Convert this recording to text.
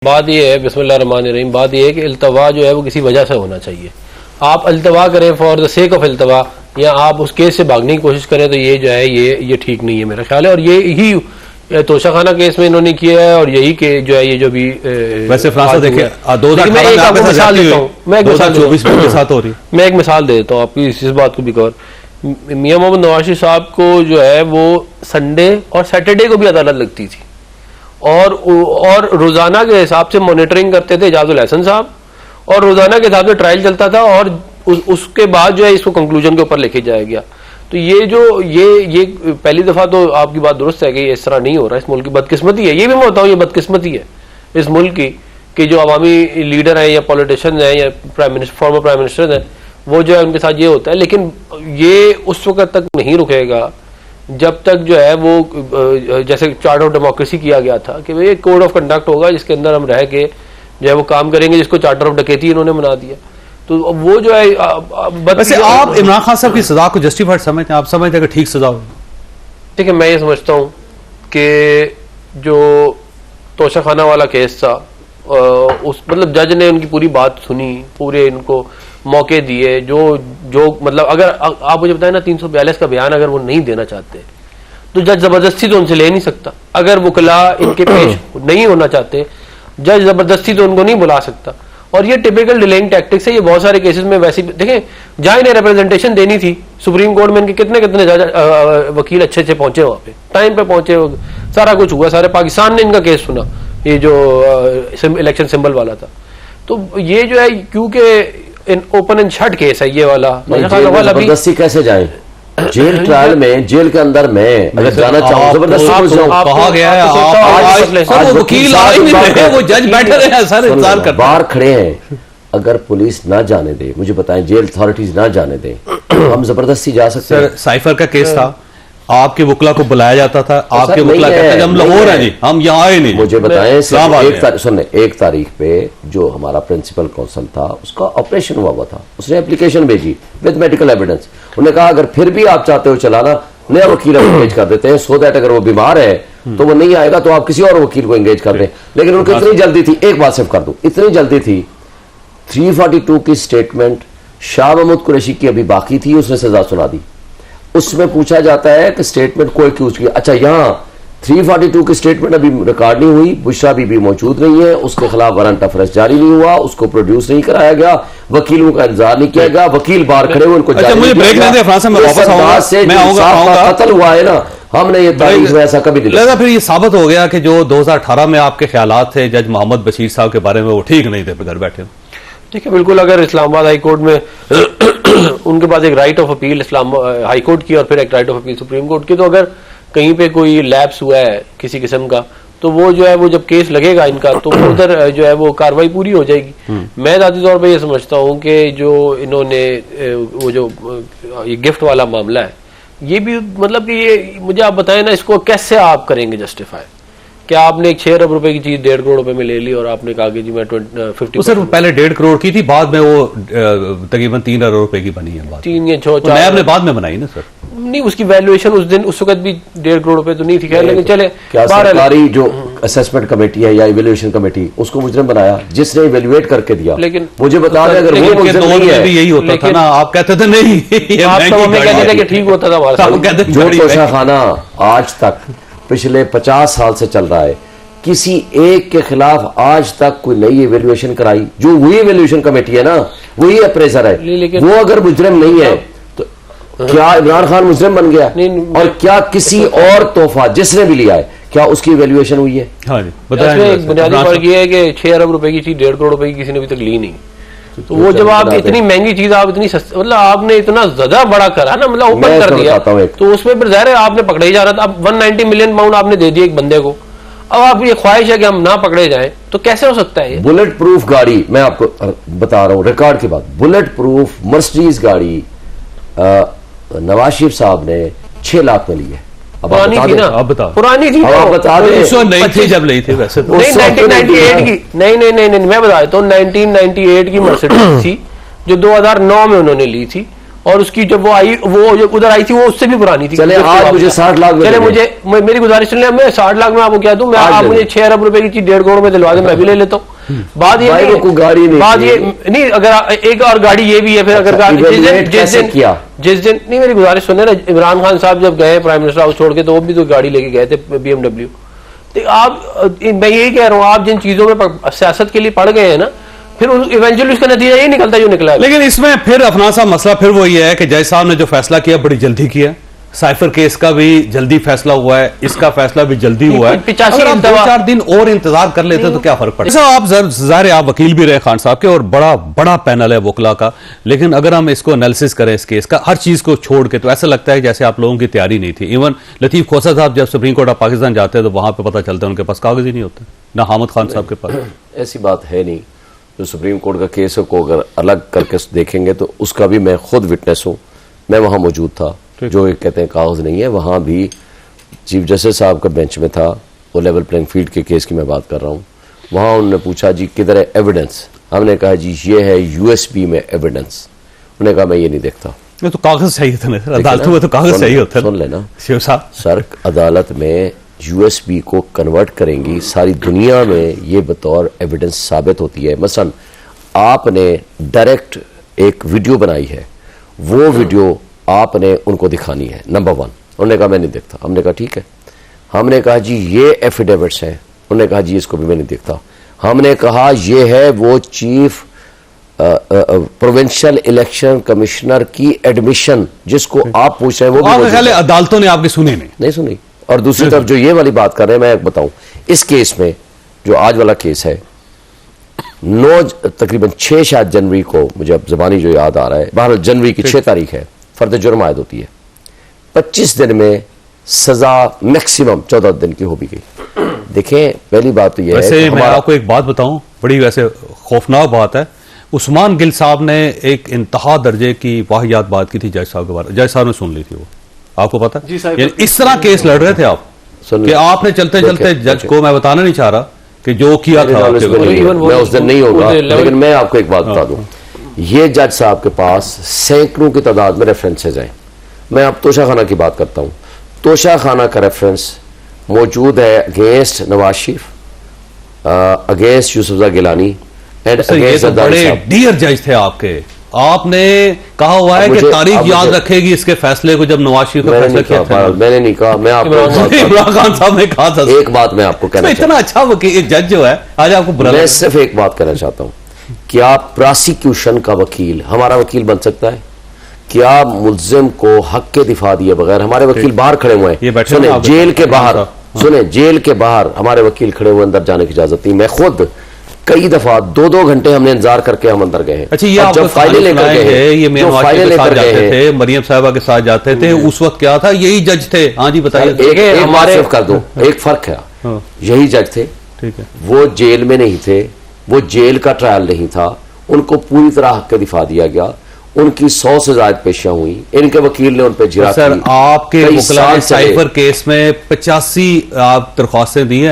बात यह है, बिस्मिल्लाहिर्रहमानिर्रहीम, बात यह है कि इल्तवा जो है वो किसी वजह से होना चाहिए। आप इल्तवा करें फॉर द सेक ऑफ इल्तवा या आप उस केस से भागने की कोशिश करें तो ये जो है ये ठीक नहीं है मेरा ख्याल है। और ये ही तोशाखाना केस में इन्होंने किया है और यही के जो है ये जो भी वैसे फ्रांस देखे मैं एक मिसाल देता हूँ, मैं एक मिसाल दे देता हूँ आपकी इस बात को भी कवर। मियां मोहम्मद नवाज शरीफ साहब को जो है वो संडे और सैटरडे को भी अदालत लगती थी और रोजाना के हिसाब से मॉनिटरिंग करते थे इजाजुल हसन साहब और रोजाना के हिसाब से ट्रायल चलता था और उसके बाद जो है इसको कंक्लूजन के ऊपर लेके जाया गया। तो ये जो ये पहली दफा तो आपकी बात दुरुस्त है कि इस तरह नहीं हो रहा, इस मुल्क की बदकिस्मती है। ये भी मैं बताऊं ये बदकिस्मती है इस मुल्क की कि जो अवामी लीडर हैं या पॉलिटिशियन हैं या फॉर्मर प्राइम मिनिस्टर हैं वो जो है उनके साथ ये होता है। लेकिन ये उस वक्त तक नहीं रुकेगा जब तक जो है वो जैसे चार्टर ऑफ डेमोक्रेसी किया गया था कि भाई एक कोड ऑफ कंडक्ट होगा जिसके अंदर हम रह के जो है वो काम करेंगे, जिसको चार्टर ऑफ डकैती इन्होंने बना दिया। तो वो जो है वैसे आप इमरान खान साहब की सजा को जस्टिफाइड समझते हैं? आप समझते हैं कि ठीक सजा हो? ठीक है, मैं ये समझता हूँ कि जो तोशाखाना वाला केस था उस मतलब जज ने उनकी पूरी बात सुनी, पूरे इनको मौके दिए। जो मतलब अगर आप मुझे बताएं ना 342 का बयान अगर वो नहीं देना चाहते तो जज जबरदस्ती तो उनसे ले नहीं सकता। अगर वकला इनके पेश नहीं होना चाहते जज जबरदस्ती तो उनको नहीं बुला सकता। और ये टिपिकल डिलेइंग टैक्टिक्स है। ये बहुत सारे केसेस में वैसे देखें जहां इन्हें रिप्रेजेंटेशन देनी थी सुप्रीम कोर्ट में इनके कितने वकील अच्छे अच्छे पहुंचे, वहां पे टाइम पे पहुंचे, सारा कुछ हुआ, सारे पाकिस्तान ने इनका केस सुना, ये जो इलेक्शन सिंबल वाला था। तो ये जो है क्योंकि ओपन एंड शट केस है ये वाला, जबरदस्ती कैसे जाए जेल ट्रायल में, जेल के अंदर मैं अगर जाना चाहूँ जबरदस्ती कहा गया है वकील वो जज बैठे रहे सर इंतजार कर बाहर खड़े हैं। अगर पुलिस ना जाने दे, मुझे बताएं जेल अथॉरिटीज ना जाने दे, हम जबरदस्ती जा सकते हैं? साइफर का केस था, आपके वकला को बुलाया जाता था, आपके वकला कहते थे हम लाहौर हैं जी, हम यहाँ आए नहीं। मुझे बताएं सुनने 1 तारीख पे जो हमारा प्रिंसिपल काउंसिल था उसका ऑपरेशन हुआ था, उसने एप्लीकेशन भेजी विद मेडिकल एविडेंस। उन्होंने कहा अगर फिर भी आप चाहते हो चलाना नया वकील एंगेज कर देते हैं सो दैट अगर वो बीमार है तो वो नहीं आएगा तो आप किसी और वकील को एंगेज कर दें। लेकिन उनको इतनी जल्दी थी, एक बात सिर्फ कर दूं, इतनी जल्दी थी 342 की स्टेटमेंट शाह महमूद कुरैशी की अभी बाकी थी, उसने सजा सुना दी। उसमें पूछा जाता है कि स्टेटमेंट को एक्यूज किया। अच्छा यहाँ 342 की स्टेटमेंट अभी रिकॉर्ड नहीं हुई, बुशरा बीबी मौजूद नहीं है, उसके खिलाफ वारंट ऑफ अरेस्ट जारी नहीं हुआ, उसको प्रोड्यूस नहीं कराया गया, वकीलों का इंतजार नहीं किया गया, वकील बाहर खड़े हुए उनको कत्ल हुआ है ना, हमने ये तारीख में ऐसा कभी नहीं। फिर ये साबित हो गया कि जो 2018 में आपके ख्यालात थे जज मोहम्मद बशीर साहब के बारे में वो ठीक नहीं थे घर बैठे। ठीक है, बिल्कुल। अगर इस्लामाबाद हाई कोर्ट में उनके पास एक right of appeal Islam high court की और फिर एक right of appeal supreme court की, तो अगर कहीं पे कोई लैप्स हुआ है किसी किस्म का तो वो जो है वो जब केस लगेगा इनका तो उधर जो है वो कार्रवाई पूरी हो जाएगी। मैं ज़ाती तौर पे ये समझता हूँ कि जो इन्होंने वो जो ये गिफ्ट वाला मामला है ये भी मतलब कि ये मुझे आप बताएं ना इसको कैसे आप करेंगे जस्टिफाई? क्या आपने 6 अरब रुपए की चीज 1.5 करोड़ रुपए में ले ली और आपने कहा कि जी मैं 50 सर पहले 1.5 करोड़ की थी, बाद में वो तकरीबन 3 अरब रुपए की बनी है। 3 या 4 मैं आपने बाद में बनाई ना सर। नहीं, उसकी वैल्यूएशन उस दिन उस वक्त भी 1.5 करोड़ रुपए तो नहीं थी, खैर लेकिन चले। क्या सरकारी जो असेसमेंट कमेटी है या इवैल्यूएशन कमेटी उसको मुजरिम बनाया जिसने इवैल्यूएट करके दिया? लेकिन मुझे बता दें अगर वो मुजरिम नहीं है यही होता था ना, आप कहते थे नहीं कहते थे कि ठीक होता था। जो तोशाखाना आज तक पिछले 50 साल से चल रहा है, किसी एक के खिलाफ आज तक कोई नई इवैल्यूएशन कराई? जो वही इवैल्यूएशन कमेटी है ना, वही अप्रेजर है, वो अगर मुजरिम नहीं है तो क्या इमरान खान मुजरिम बन गया? और क्या किसी और तोहफा जिसने भी लिया है क्या उसकी इवैल्यूएशन हुई है? हाँ जी, बताइए। बुनियादी फर्क ये है कि 6 अरब रुपए की चीज 1.5 करोड़ रुपए की किसी ने अभी तक ली नहीं। तो वो जब आप इतनी महंगी चीज आप इतनी मतलब आपने इतना ज्यादा बड़ा करा ना, मतलब ओपन कर दिया, तो उसमें फिर जाहिर है आपने पकड़े ही जा रहा था। अब 190 मिलियन पाउंड आपने दे दिया एक बंदे को, अब आप ये ख्वाहिश है कि हम ना पकड़े जाएं, तो कैसे हो सकता है? बुलेट प्रूफ गाड़ी, मैं आपको बता रहा हूं रिकॉर्ड की बात, बुलेट प्रूफ मर्सिडीज गाड़ी नवाज शरीफ साहब ने 6 लाख में ली है। पुरानी थी ना, पुरानी थी, आप बता दें नहीं थी जब ली थी वैसे तो। नहीं 1998 की, नहीं मैं बता देता हूँ 1998 की मर्सिडीज थी जो 2009 में उन्होंने ली थी और उसकी जब वो आई, वो जब उधर आई थी वो उससे भी पुरानी थी। चले आज मुझे 60 लाख में, चले मेरी गुजारिश सुन, मैं 60 लाख में आपको क्या दूं, मैं आप मुझे 6 अरब रुपए की चीज 1.5 करोड़ में दिलवा दें, मैं भी ले लेता हूँ। बात ये नहीं, गाड़ी नहीं, बात ये नहीं, अगर एक और गाड़ी ये भी है, फिर अगर जिस दिन नहीं, मेरी गुजारिश सुने ना, इमरान खान साहब जब गए प्राइम मिनिस्टर हाउस छोड़ के, तो वो भी तो गाड़ी लेके गए थे BMW। तो आप, मैं यही कह रहा हूँ, आप जिन चीजों में सियासत के लिए पड़ गए हैं ना, फिर इवेंचुअली उसका नतीजा ये निकलता है जो निकला है। लेकिन इसमें फिर अपना सा मसला फिर वो ये है कि जज साहब ने जो फैसला किया बड़ी जल्दी किया, साइफर केस का भी जल्दी फैसला हुआ है, इसका फैसला भी जल्दी हुआ है। 85 आप 2-4 दिन और इंतजार कर लेते तो क्या फर्क पड़ता। आप ज़ाहिर आप वकील भी रहे खान साहब के, और बड़ा बड़ा पैनल है वकला का, लेकिन अगर हम इसको एनालिसिस करें इस केस का हर चीज को छोड़ के, तो ऐसा लगता है जैसे आप लोगों की तैयारी नहीं थी। इवन लतीफ खोसा साहब जब सुप्रीम कोर्ट ऑफ पाकिस्तान जाते हैं तो वहां पर पता चलता है उनके पास कागज ही नहीं होते, ना हामिद खान साहब के पास। ऐसी बात है नहीं। जो सुप्रीम कोर्ट का केस है को अगर अलग करके देखेंगे तो उसका भी मैं खुद विटनेस हूं, मैं वहां मौजूद था। जो एक कहते हैं कागज नहीं है, वहां भी चीफ जस्टिस साहब का बेंच में था, वो लेवल प्लेइंग फील्ड के केस की मैं बात कर रहा हूं। वहां उन्होंने पूछा जी किधर है एविडेंस, हमने कहा जी ये है USB में एविडेंस। उन्होंने कहा मैं ये नहीं देखता। तो कागज चाहिए था ना अदालतों में, तो कागज चाहिए होता है। सुन लेना शिव साहब, सर अदालत में USB को कन्वर्ट करेंगी, सारी दुनिया में ये बतौर एविडेंस साबित होती है। मसलन आपने डायरेक्ट एक वीडियो बनाई है, वो वीडियो आपने उनको दिखानी है, नंबर 1। उन्होंने कहा मैं नहीं देखता। हमने कहा ठीक है। हमने कहा जी ये एफिडेविट्स हैं, उन्होंने कहा जी इसको भी मैं नहीं देखता। हमने कहा ये है वो चीफ प्रोविंशियल इलेक्शन कमिश्नर की एडमिशन जिसको आप पूछ रहे हैं, वो भी अदालतों ने आपकी सुनी नहीं सुनी। और दूसरी तरफ जो ये वाली बात कर रहे हैं, मैं बताऊं इस केस में जो आज वाला केस है, तकरीबन 6 शायद जनवरी को, मुझे अब जबानी जो याद आ रहा है, 12 जनवरी की 6 तारीख है, फर्द जुर्म आयद होती है। 25 दिन में सजा मैक्सिमम 14 दिन की हो भी गई। देखें पहली बात तो यह है, मैं आपको एक बात बताऊं, बड़ी वैसे खौफनाक बात है। उस्मान गिल साहब ने एक इंतहा दर्जे की वाहियात बात की थी जज साहब के बारे, जज साहब ने सुन ली थी, वो आपको पता इस तरह केस लड़ रहे थे आप कि आपने चलते चलते जज को, मैं बताना नहीं चाह रहा कि जो किया था मैं उस दिन नहीं होगा, लेकिन मैं आपको एक बात बता दूं, ये जज साहब के पास सैकड़ों की तादाद में रेफरेंसेज हैं। मैं अब तोशा खाना की बात करता हूं। तोशा खाना का रेफरेंस मौजूद है अगेंस्ट नवाज शरीफ, अगेंस्ट यूसुफज़ा गिलानी एंड अगेंस्ट डियर जज थे आपके। आपने कहा हुआ है कि तारीख याद रखेगी इसके फैसले को जब नवाज शरीफ का फैसला किया था। मैंने नहीं कहा, मैं आपको इमरान खान साहब ने कहा था। एक बात मैं आपको कहना इतना अच्छा वकील जज जो है आज आपको बुरा, मैं सिर्फ एक बात कहना चाहता हूं, क्या प्रोसिक्यूशन का वकील हमारा वकील बन सकता है? क्या मुल्जिम को हक के दिफा दिए बगैर, हमारे वकील बाहर खड़े हुए हैं, सुने जेल के बाहर, सुने जेल के बाहर हमारे वकील खड़े हुए, अंदर जाने की इजाजत नहीं। मैं खुद कई दफा 2-2 घंटे हमने इंतजार करके हम अंदर गए हैं। अच्छा, ये आप फाइलें लेकर गए, ये फाइलें लेकर जाते थे, मरियम साहिबा के साथ जाते थे, उस वक्त क्या था? यही जज थे। हाँ जी बताइए। एक बात सिर्फ कर दो, एक फर्क है, यही जज थे, ठीक है, वो जेल में नहीं थे, वो जेल का ट्रायल नहीं था, उनको पूरी तरह हक का दिफा दिया गया, उनकी 100 से ज्यादा पेशियां हुई, इनके वकील ने उन पर जिरा। सर आपके साइफर केस में 85 आप दरख्वास्तें दी हैं।